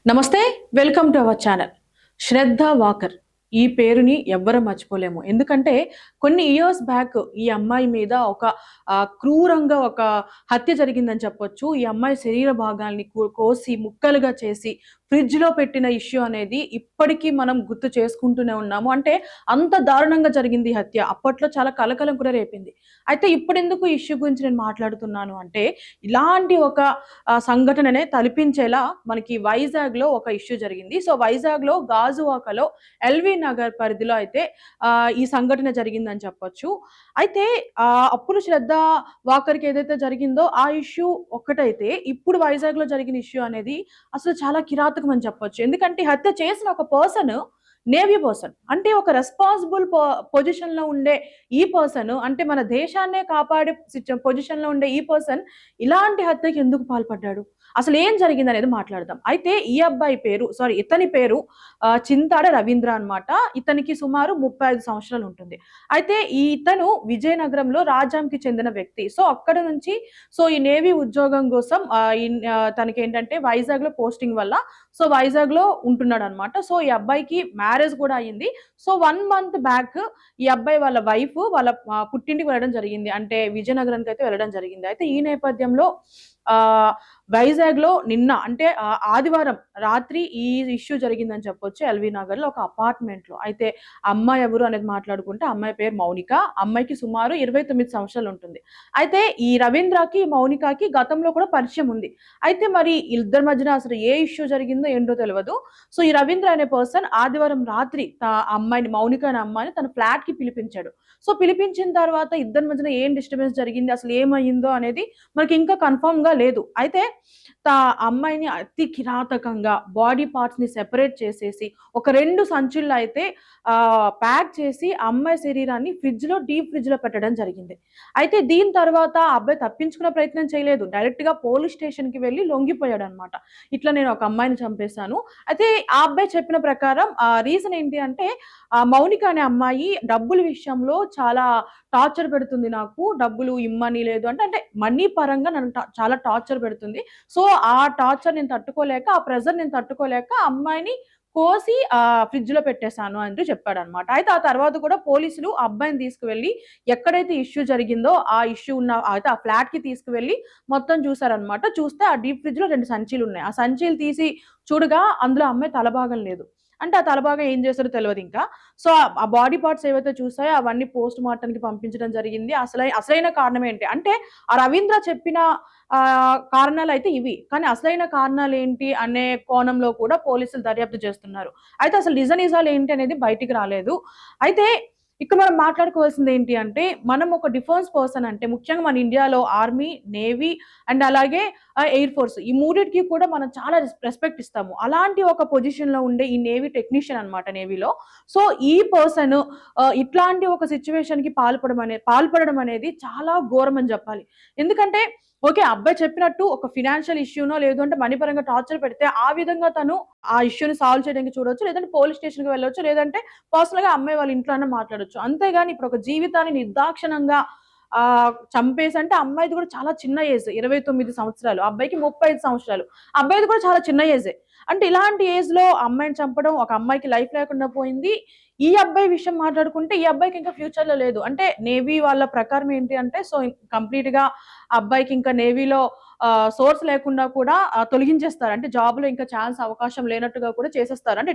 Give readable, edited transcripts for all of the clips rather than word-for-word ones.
నమస్తే. Welcome to our channel. Shraddha walker ఈ పేరుని ఎవ్వరం మర్చిపోలేము. ఎందుకంటే కొన్ని ఇయర్స్ బ్యాక్ ఈ అమ్మాయి మీద ఒక క్రూరంగా ఒక హత్య జరిగిందని చెప్పొచ్చు. ఈ అమ్మాయి శరీర భాగాల్ని కోసి ముక్కలుగా చేసి ఫ్రిడ్జ్‌లో పెట్టిన ఇష్యూ అనేది ఇప్పటికీ మనం గుర్తు చేసుకుంటూనే ఉన్నాము. అంటే అంత దారుణంగా జరిగింది ఈ హత్య. అప్పట్లో చాలా కలకలం కూడా రేపింది. అయితే ఇప్పుడెందుకు ఈ ఇష్యూ గురించి నేను మాట్లాడుతున్నాను అంటే ఇలాంటి ఒక సంఘటననే తలపించేలా మనకి వైజాగ్‌లో ఒక ఇష్యూ జరిగింది. సో వైజాగ్‌లో గాజువాకలో ఎల్‌వి నగర్ పరిధిలో అయితే ఈ సంఘటన జరిగిందని చెప్పొచ్చు. అయితే అప్పుడు శ్రద్ధ వాకర్‌కి ఏదైతే జరిగిందో ఆ ఇష్యూ ఒక్కటైతే ఇప్పుడు వైజాగ్‌లో జరిగిన ఇష్యూ అనేది అసలు చాలా కిరాతకం అని చెప్పొచ్చు. ఎందుకంటే హత్య చేసిన ఒక పర్సన్ నేవీ పర్సన్. అంటే ఒక రెస్పాన్సిబుల్ పొజిషన్‌లో ఉండే ఈ పర్సన్ అంటే మన దేశాన్నే కాపాడే పొజిషన్‌లో ఉండే ఈ పర్సన్ ఇలాంటి హత్యకి ఎందుకు పాల్పడ్డాడు? అసలు ఏం జరిగిందనేది మాట్లాడదాం. అయితే ఈ అబ్బాయి పేరు ఇతని పేరు చింతాడ రవీంద్ర అన్నమాట. ఇతనికి సుమారు 35 సంవత్సరాలు ఉంటుంది. అయితే ఇతను విజయనగరంలో రాజాంకి చెందిన వ్యక్తి. సో అక్కడ నుంచి ఈ నేవీ ఉద్యోగం కోసం తనకేంటంటే వైజాగ్‌లో పోస్టింగ్ వల్ల వైజాగ్‌లో ఉంటున్నాడన్నమాట. ఈ అబ్బాయికి మ్యారేజ్ కూడా అయింది. 1 మంత్ బ్యాక్ ఈ అబ్బాయి వాళ్ళ వైఫ్ వాళ్ళ పుట్టింటికి వెళ్ళడం జరిగింది. అంటే విజయనగరానికైతే వెళ్ళడం జరిగింది. అయితే ఈ నేపథ్యంలో వైజాగ్‌లో నిన్న అంటే ఆదివారం రాత్రి ఈ ఇష్యూ జరిగిందని చెప్పొచ్చు. ఎల్‌వి నగర్‌లో ఒక అపార్ట్‌మెంట్‌లో. అయితే అమ్మాయి ఎవరు అనేది మాట్లాడుకుంటే అమ్మాయి పేరు మౌనిక. అమ్మాయికి సుమారు 29 సంవత్సరాలు ఉంటుంది. అయితే ఈ రవీంద్రకి, మౌనికకి గతంలో కూడా పరిచయం ఉంది. అయితే మరి ఇద్దరి మధ్యన అసలు ఏ ఇష్యూ జరిగిందో ఏంటో తెలవదు. ఈ రవీంద్ర అనే పర్సన్ ఆదివారం రాత్రి మౌనిక అనే అమ్మాయిని తన ఫ్లాట్‌కి పిలిపించాడు. పిలిపించిన తర్వాత ఇద్దరి మధ్యన ఏం డిస్టర్బెన్స్ జరిగింది, అసలు ఏమయ్యిందో అనేది మనకి ఇంకా కన్ఫర్మ్‌గా లేదు. అయితే అమ్మాయిని అతి కిరాతకంగా బాడీ పార్ట్స్ ని సెపరేట్ చేసేసి ఒక 2 సంచుల్లో అయితే ప్యాక్ చేసి అమ్మాయి శరీరాన్ని డీప్ ఫ్రిడ్జ్ లో పెట్టడం జరిగింది. అయితే దీని తర్వాత ఆ అబ్బాయి తప్పించుకునే ప్రయత్నం చేయలేదు. డైరెక్ట్ గా పోలీస్ స్టేషన్ కి వెళ్ళి లొంగిపోయాడు అనమాట. ఇట్లా నేను ఒక అమ్మాయిని చంపేశాను. అయితే ఆ అబ్బాయి చెప్పిన ప్రకారం రీజన్ ఏంటి అంటే మౌనిక అనే అమ్మాయి డబ్బుల విషయంలో చాలా టార్చర్ పెడుతుంది. నాకు డబ్బులు ఇమ్మని లేదు అంటే మనీ పరంగా నన్ను చాలా టార్చర్ పెడుతుంది. ఆ టార్చర్ నేను తట్టుకోలేక, ఆ ప్రెషర్ నేను తట్టుకోలేక అమ్మాయిని కోసి ఫ్రిడ్జ్ లో పెట్టేశాను అంటూ చెప్పాడనమాట. అయితే ఆ తర్వాత కూడా పోలీసులు ఆ అబ్బాయిని తీసుకువెళ్ళి ఎక్కడైతే ఇష్యూ జరిగిందో ఆ ఇష్యూ అయితే ఆ ఫ్లాట్ కి తీసుకువెళ్ళి మొత్తం చూసారనమాట. చూస్తే ఆ డీప్ ఫ్రిడ్జ్ లో 2 సంచీలు ఉన్నాయి. ఆ సంచీలు తీసి చూడగా అందులో అమ్మాయి తలభాగం లేదు. అంటే ఆ తలభాగం ఏం చేశారో తెలియదు ఇంకా. ఆ బాడీ పార్ట్స్ ఏవైతే చూసాయో అవన్నీ పోస్ట్ మార్టంకి పంపించడం జరిగింది. అసలైన కారణం ఏంటి అంటే ఆ రవీంద్ర చెప్పిన కారణాలైతే ఇవి. కానీ అసలైన కారణాలేంటి అనే కోణంలో కూడా పోలీసులు దర్యాప్తు చేస్తున్నారు. అయితే అసలు నిజాలు ఏంటి అనేది బయటికి రాలేదు. అయితే ఇక్కడ మనం మాట్లాడుకోవాల్సింది ఏంటి అంటే మనం ఒక డిఫెన్స్ పర్సన్ అంటే ముఖ్యంగా మన ఇండియాలో ఆర్మీ, నేవీ అండ్ అలాగే ఎయిర్ ఫోర్స్ ఈ మూడిటికి కూడా మనం చాలా రెస్పెక్ట్ ఇస్తాము. అలాంటి ఒక పొజిషన్ లో ఉండే ఈ నేవీ టెక్నీషియన్ అన్నమాట నేవీలో. ఈ పర్సన్ ఇట్లాంటి ఒక సిచ్యువేషన్ కి పాల్పడడం అనేది చాలా ఘోరం అని చెప్పాలి. ఎందుకంటే ఓకే. అబ్బాయి చెప్పినట్టు ఒక ఫినాన్షియల్ ఇష్యూనో లేదు అంటే మనీ పరంగా టార్చర్ పెడితే ఆ విధంగా తను ఆ ఇష్యూని సాల్వ్ చేయడానికి చూడొచ్చు. లేదంటే పోలీస్ స్టేషన్‌కి వెళ్ళొచ్చు. లేదంటే పర్సనల్‌గా అమ్మాయి వాళ్ళ ఇంట్లో అన్నా మాట్లాడొచ్చు. అంతేగాని ఇప్పుడు ఒక జీవితాన్ని నిర్దాక్షిణంగా చంపేసి అంటే అమ్మాయిది కూడా చాలా చిన్న ఏజ్ 29 సంవత్సరాలు. అబ్బాయికి 35 సంవత్సరాలు. అబ్బాయిది కూడా చాలా చిన్న ఏజే. అంటే ఇలాంటి ఏజ్‌లో అమ్మాయిని చంపడం, ఒక అమ్మాయికి లైఫ్ లేకుండా పోయింది. ఈ అబ్బాయి విషయం మాట్లాడుకుంటే ఈ అబ్బాయికి ఇంకా ఫ్యూచర్‌లో లేదు. అంటే నేవీ వాళ్ళ ప్రకారం ఏంటి అంటే కంప్లీట్‌గా అబ్బాయికి ఇంకా నేవీలో సోర్స్ లేకుండా కూడా తొలగించేస్తారు. అంటే జాబ్‌లో ఇంకా ఛాన్స్ అవకాశం లేనట్టుగా కూడా చేసేస్తారు. అంటే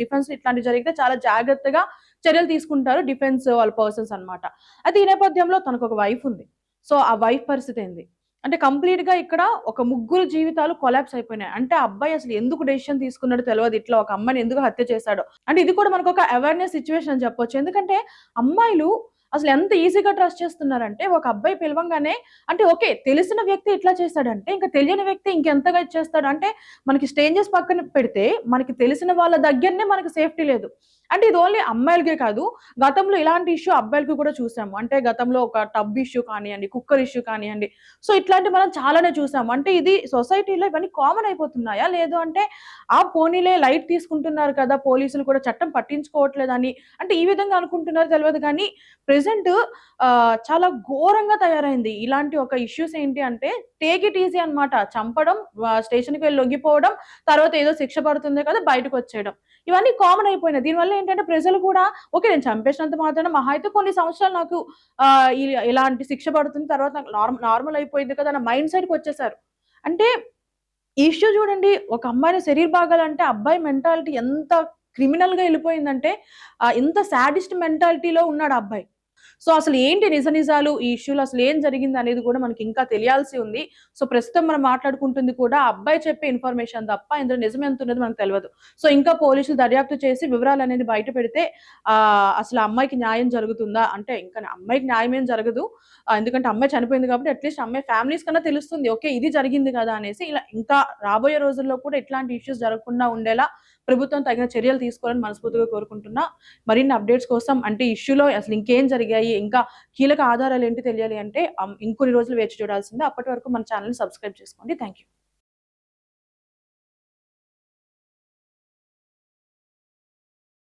డిఫెన్స్ ఇట్లాంటివి జరిగితే చాలా జాగ్రత్తగా చర్యలు తీసుకుంటారు డిఫెన్స్ వాళ్ళ పర్సన్స్ అన్నమాట. అయితే ఈ నేపథ్యంలో తనకొక వైఫ్ ఉంది. ఆ వైఫ్ పరిస్థితి ఏంది? అంటే కంప్లీట్‌గా ఇక్కడ ఒక ముగ్గురు జీవితాలు కొలాప్స్ అయిపోయినాయి. అంటే ఆ అబ్బాయి అసలు ఎందుకు డెసిషన్ తీసుకున్నాడో తెలవదు. ఇట్లా ఒక అమ్మాయిని ఎందుకు హత్య చేశాడో. అంటే ఇది కూడా మనకొక అవేర్‌నెస్ సిట్యుయేషన్ అని చెప్పొచ్చు. ఎందుకంటే అమ్మాయిలు అసలు ఎంత ఈజీగా ట్రస్ట్ చేస్తున్నారంటే ఒక అబ్బాయి పిలవంగానే అంటే ఓకే. తెలిసిన వ్యక్తి ఇట్లా చేశాడంటే ఇంక తెలియని వ్యక్తి ఇంకెంతగా ఇచ్చేస్తాడు. అంటే మనకి స్ట్రేంజర్స్ పక్కన పెడితే మనకి తెలిసిన వాళ్ళ దగ్గరనే మనకి సేఫ్టీ లేదు. అంటే ఇది ఓన్లీ అమ్మాయిలకే కాదు. గతంలో ఇలాంటి ఇష్యూ అబ్బాయిలకి కూడా చూసాము. అంటే గతంలో ఒక టబ్ ఇష్యూ కానియండి, కుక్కర్ ఇష్యూ కానియండి. ఇట్లాంటివి మనం చాలానే చూసాము. అంటే ఇది సొసైటీలో ఇవన్నీ కామన్ అయిపోతున్నాయా? లేదు అంటే పోనీలే లైట్ తీసుకుంటున్నారు కదా! పోలీసులు కూడా చట్టం పట్టించుకోవట్లేదని అంటే ఈ విధంగా అనుకుంటున్నారో తెలవదు గానీ ప్రెజెంట్ చాలా ఘోరంగా తయారైంది. ఇలాంటి ఒక ఇష్యూస్ ఏంటి అంటే టేక్ ఇట్ ఈజీ అన్నమాట. చంపడం, స్టేషన్‌కి వెళ్లి లొంగిపోవడం, తర్వాత ఏదో శిక్ష పడుతుంది కదా బయటకొచ్చేయడం. ఇవన్నీ కామన్ అయిపోయినాయి. దీనివల్ల ఏంటంటే ప్రజలు కూడా ఓకే, నేను చంపేసినంత మాత్రాన మహా అయితే కొన్ని సంవత్సరాలు నాకు ఇలాంటి శిక్ష పడుతుంది. తర్వాత నాకు నార్మల్ అయిపోయింది కదా అన్న మైండ్ సెట్‌కొచ్చేసారు. అంటే ఈ ఇష్యూ చూడండి. ఒక అమ్మాయిని శరీర భాగాలంటే అబ్బాయి మెంటాలిటీ ఎంత క్రిమినల్‌గా ఎళ్ళిపోయిందంటే ఎంత సాడిస్ట్ మెంటాలిటీలో ఉన్నాడు ఆ అబ్బాయి. సో, అసలు ఏంటి నిజాలు ఈ ఇష్యూలో అసలు ఏం జరిగిందనేది కూడా మనకి ఇంకా తెలియాల్సి ఉంది. సో, ప్రస్తుతం మనం మాట్లాడుకుంటుంది కూడా ఆ అబ్బాయి చెప్పే ఇన్ఫర్మేషన్ తప్ప ఇందులో నిజం ఎంత ఉన్నదో మనకు తెలవదు. సో, ఇంకా పోలీసులు దర్యాప్తు చేసి వివరాలనేది బయట పెడితే అసలు ఆ అమ్మాయికి న్యాయం జరుగుతుందా? అంటే ఇంకా అమ్మాయికి న్యాయం ఏం జరగదు. ఎందుకంటే అమ్మాయి చనిపోయింది కాబట్టి అట్‌లీస్ట్ అమ్మాయి ఫ్యామిలీస్ కన్నా తెలుస్తుంది. ఓకే, ఇది జరిగింది కదా అనేసి. ఇలా ఇంకా రాబోయే రోజుల్లో కూడా ఇట్లాంటి ఇష్యూస్ జరగకుండా ఉండేలా ప్రభుత్వం తగిన చర్యలు తీసుకోవాలని మనస్ఫూర్తిగా కోరుకుంటున్నా. మరిన్ని అప్‌డేట్స్ కోసం అంటే ఇష్యూలో అసలు ఇంకేం జరిగాయి, ఇంకా కీలక ఆధారాలేంటి తెలియాలి అంటే ఇంకొన్ని రోజులు వేచి చూడాల్సిందే. అప్పటి వరకు మన ఛానెల్‌ని సబ్స్క్రైబ్ చేసుకోండి. Thank you.